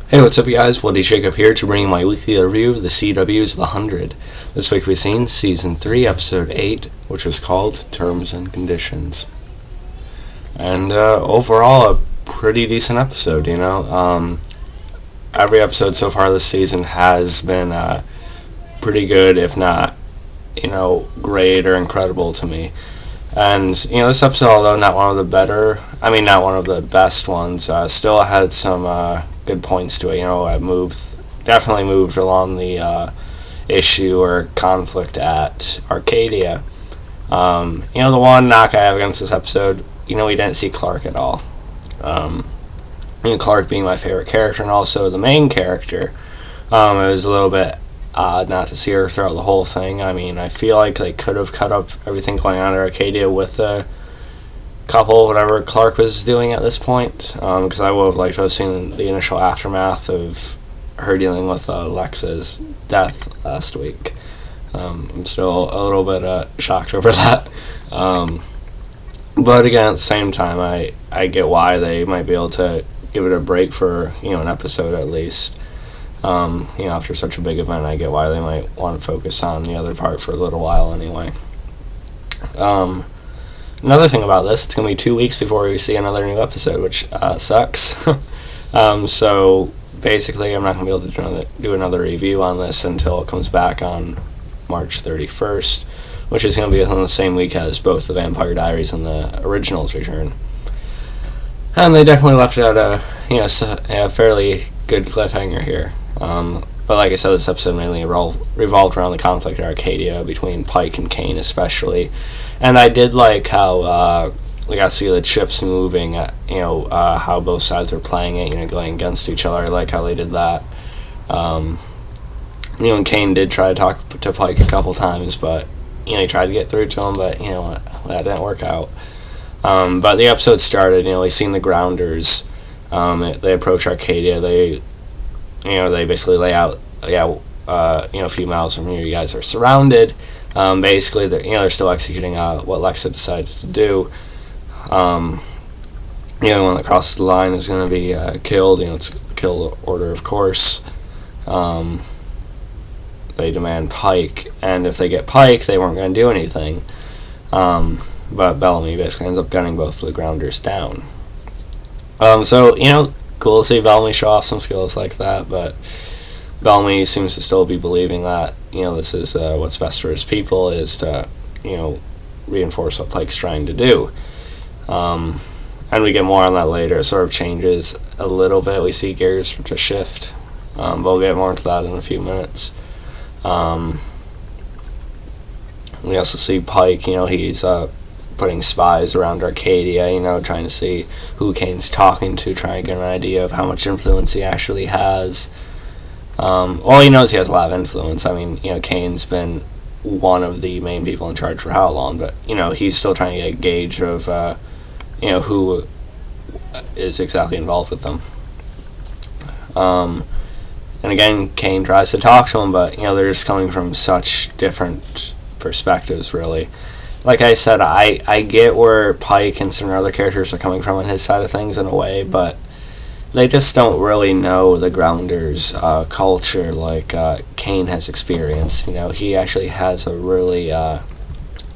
Hey, what's up, you guys? Woody Jacob here to bring you my weekly review of the CW's The 100. This week we've seen Season 3, Episode 8, which was called Terms and Conditions. And overall, a pretty decent episode, Every episode so far this season has been pretty good, if not, great or incredible to me. And, this episode, although not one of the best ones, still had some good points to it. It definitely moved along the issue or conflict at Arkadia. The one knock I have against this episode, we didn't see Clarke at all. Clarke being my favorite character and also the main character, it was a little bit odd not to see her throughout the whole thing. I feel like they could have cut up everything going on at Arkadia with the couple, whatever Clarke was doing at this point, because I would have liked to have seen the initial aftermath of her dealing with Lexa's death last week. I'm still a little bit shocked over that. But again, at the same time, I get why they might be able to give it a break for, an episode at least. After such a big event, I get why they might want to focus on the other part for a little while anyway. Another thing about this, it's going to be 2 weeks before we see another new episode, which sucks. So basically, I'm not going to be able to do another review on this until it comes back on March 31st, which is going to be on the same week as both the Vampire Diaries and the originals return. And they definitely left out a fairly good cliffhanger here. But like I said, this episode mainly revolved around the conflict at Arkadia between Pike and Kane especially. And I did like how we got to see the chips moving, how both sides were playing it, going against each other. I like how they did that. And Kane did try to talk to Pike a couple times, but, he tried to get through to him, but, that didn't work out. But the episode started, we seen the Grounders. They approach Arkadia. They basically lay out, a few miles from here, you guys are surrounded. Basically, they're still executing what Lexa decided to do. Anyone that crosses the line is going to be killed. It's a kill order, of course. They demand Pike, and if they get Pike, they weren't going to do anything. But Bellamy basically ends up gunning both of the Grounders down. So, cool to see Bellamy show off some skills like that, but Bellamy seems to still be believing that, this is what's best for his people, is to, reinforce what Pike's trying to do. And we get more on that later. It sort of changes a little bit. We see gears just shift. But we'll get more into that in a few minutes. We also see Pike, he's putting spies around Arkadia, trying to see who Kane's talking to, trying to get an idea of how much influence he actually has. Well, he knows he has a lot of influence. Kane's been one of the main people in charge for how long, but, he's still trying to get a gauge of, who is exactly involved with them. And again, Kane tries to talk to him, but, they're just coming from such different perspectives, really. Like I said, I get where Pike and some other characters are coming from on his side of things in a way, but they just don't really know the Grounders' culture like Kane has experienced. He actually has a really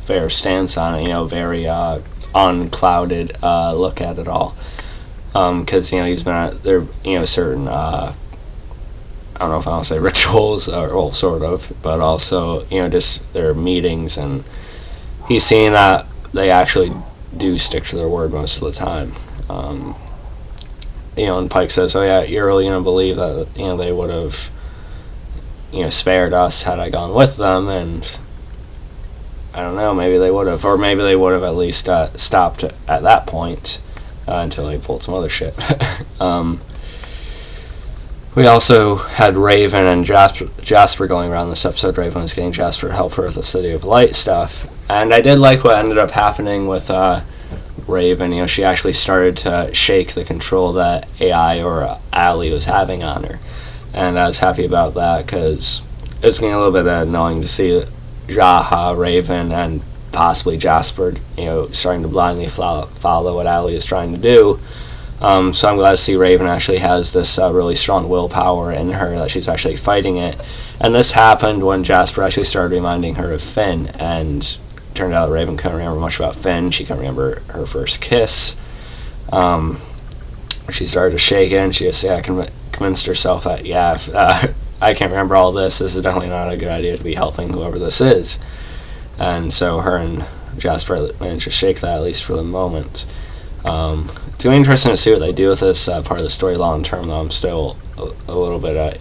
fair stance on it, very unclouded look at it all. Because, he's been at there, certain, I don't know if I want to say rituals, or sort of, but also, just their meetings, and he's seen that they actually do stick to their word most of the time. And Pike says, "Oh yeah, you're really gonna believe that they would have spared us had I gone with them?" And I don't know, maybe they would have, or maybe they would have at least stopped at that point until they pulled some other shit. We also had Raven and Jasper going around this episode. Raven was getting Jasper to help her with the City of Light stuff. And I did like what ended up happening with Raven. She actually started to shake the control that AI or Allie was having on her. And I was happy about that because it was getting a little bit annoying to see Jaha, Raven, and possibly Jasper, starting to blindly follow what Allie is trying to do. So I'm glad to see Raven actually has this really strong willpower in her, that she's actually fighting it. And this happened when Jasper actually started reminding her of Finn, and it turned out Raven couldn't remember much about Finn. She couldn't remember her first kiss. She started to shake it, and she just convinced herself that, I can't remember all this. This is definitely not a good idea to be helping whoever this is. And so her and Jasper managed to shake that, at least for the moment. It's going to be interesting to see what they do with this part of the story long term, though. I'm still a little bit,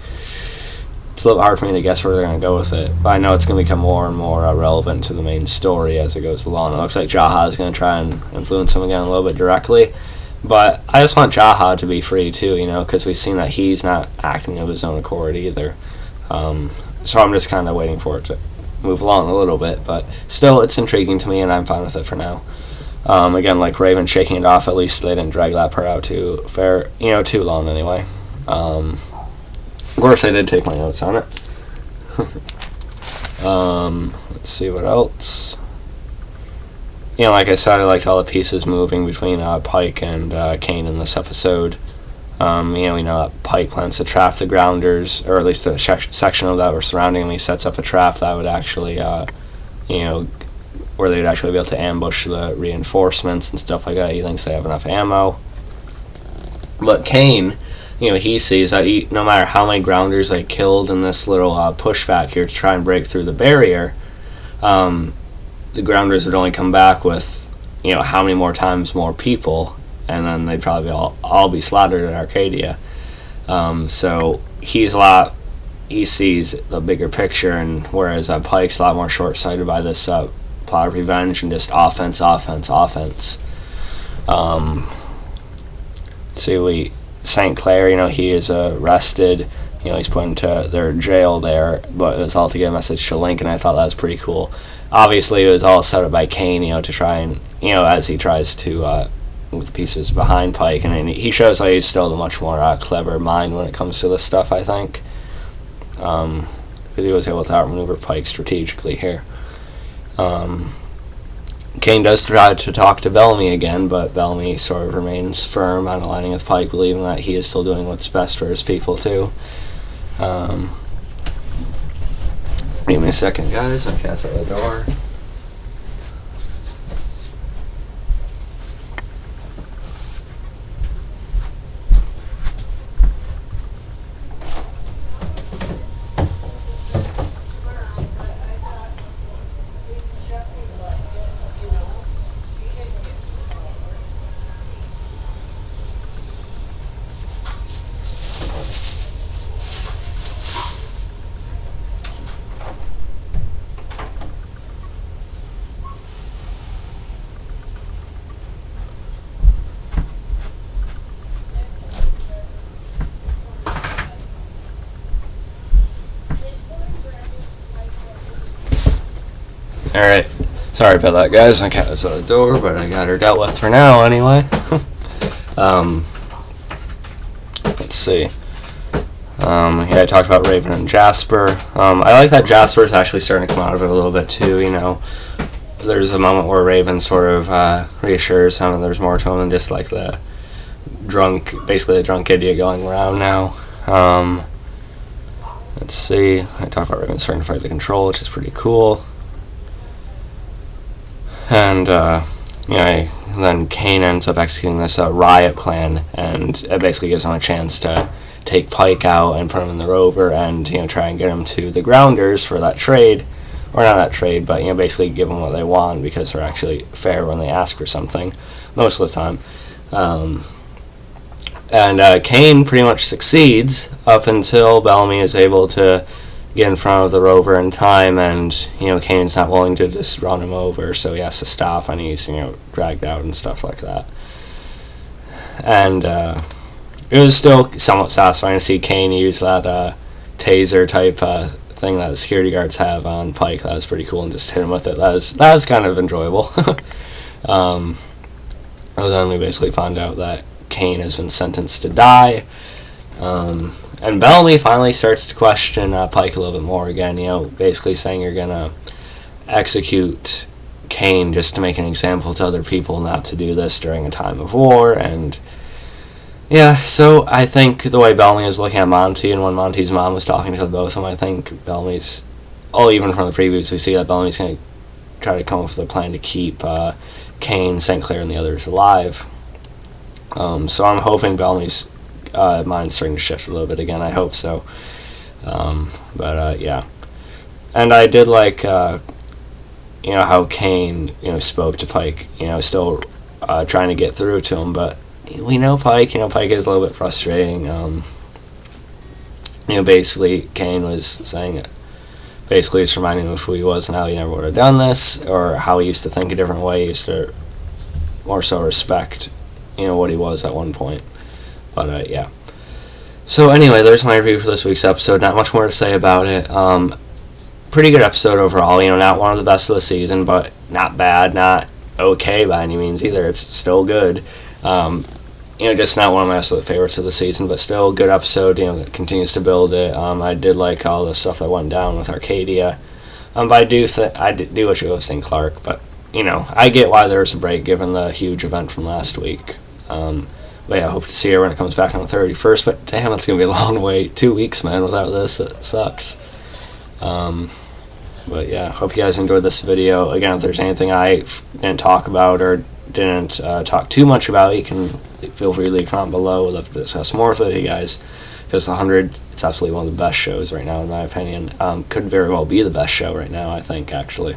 it's a little hard for me to guess where they're going to go with it. But I know it's going to become more and more relevant to the main story as it goes along. It looks like Jaha is going to try and influence him again a little bit directly. But I just want Jaha to be free too, because we've seen that he's not acting of his own accord either. So I'm just kind of waiting for it to move along a little bit. But still, it's intriguing to me, and I'm fine with it for now. Again, like Raven shaking it off, at least they didn't drag that part out too long anyway. Of course, I did take my notes on it. Let's see what else. Like I said, I liked all the pieces moving between Pike and Kane in this episode. We know that Pike plans to trap the grounders, or at least a section of that were surrounding him. He sets up a trap that would actually, where they'd actually be able to ambush the reinforcements and stuff like that. He thinks they have enough ammo. But Kane, he sees that no matter how many grounders they killed in this little pushback here to try and break through the barrier, the grounders would only come back with, how many more times more people, and then they'd probably all be slaughtered at Arkadia. So he sees the bigger picture, and whereas Pike's a lot more short-sighted by this plot of revenge and just offense. St. Clair, he is arrested. He's put into their jail there, but it was all to get a message to Link, and I thought that was pretty cool. Obviously, it was all set up by Kane, to try and, as he tries to move the pieces behind Pike, and he shows that he's still the much more clever mind when it comes to this stuff, I think, because he was able to outmaneuver Pike strategically here. Kane does try to talk to Bellamy again, but Bellamy sort of remains firm on aligning with Pike, believing that he is still doing what's best for his people, too. Give me a second, guys. I can't shut the door. Alright, sorry about that, guys. My cat was at the door, but I got her dealt with for now anyway. Let's see. I talked about Raven and Jasper. I like that Jasper is actually starting to come out of it a little bit too, There's a moment where Raven sort of reassures him, and there's more to him than just like the drunk idiot going around now. Let's see. I talked about Raven starting to fight the control, which is pretty cool. And, then Kane ends up executing this riot plan, and it basically gives him a chance to take Pike out and put him in the rover and, try and get him to the grounders for that trade. Or not that trade, but, basically give them what they want, because they're actually fair when they ask for something, most of the time. And Kane pretty much succeeds up until Bellamy is able to get in front of the rover in time, and Kane's not willing to just run him over, so he has to stop, and he's dragged out and stuff like that. And it was still somewhat satisfying to see Kane use that taser type thing that the security guards have on Pike. That was pretty cool, and just hit him with it. That was kind of enjoyable. And then we basically found out that Kane has been sentenced to die. And Bellamy finally starts to question Pike a little bit more again, basically saying you're going to execute Kane just to make an example to other people not to do this during a time of war. And yeah, so I think the way Bellamy is looking at Monty, and when Monty's mom was talking to both of them, I think Bellamy's, even from the previews, we see that Bellamy's going to try to come up with a plan to keep Kane, St. Clair, and the others alive. So I'm hoping Bellamy's mind's starting to shift a little bit again. I hope so. Yeah. And I did like, how Kane, spoke to Pike, still trying to get through to him, but we know Pike, Pike is a little bit frustrating. Basically, Kane was saying, basically just reminding him of who he was and how he never would have done this, or how he used to think a different way. He used to more so respect, what he was at one point. But, yeah. So, anyway, there's my review for this week's episode. Not much more to say about it. Pretty good episode overall. Not one of the best of the season, but not bad, not okay by any means either. It's still good. Just not one of my absolute favorites of the season, but still a good episode, that continues to build it. I did like all the stuff that went down with Arkadia. But I do wish it was St. Clarke, but, I get why there was a break given the huge event from last week. But yeah, I hope to see her when it comes back on the 31st, but damn, it's going to be a long wait. 2 weeks, man, without this. It sucks. But yeah, hope you guys enjoyed this video. Again, if there's anything I didn't talk about or didn't talk too much about, you can feel free to leave a comment below. I'd love to discuss more with you guys, because the 100, it's absolutely one of the best shows right now, in my opinion. Could very well be the best show right now, I think, actually.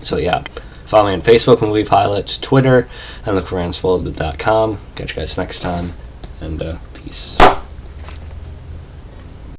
So yeah, follow me on Facebook, Movie Pilot, Twitter, and look for ransfolded.com. Catch you guys next time, and peace.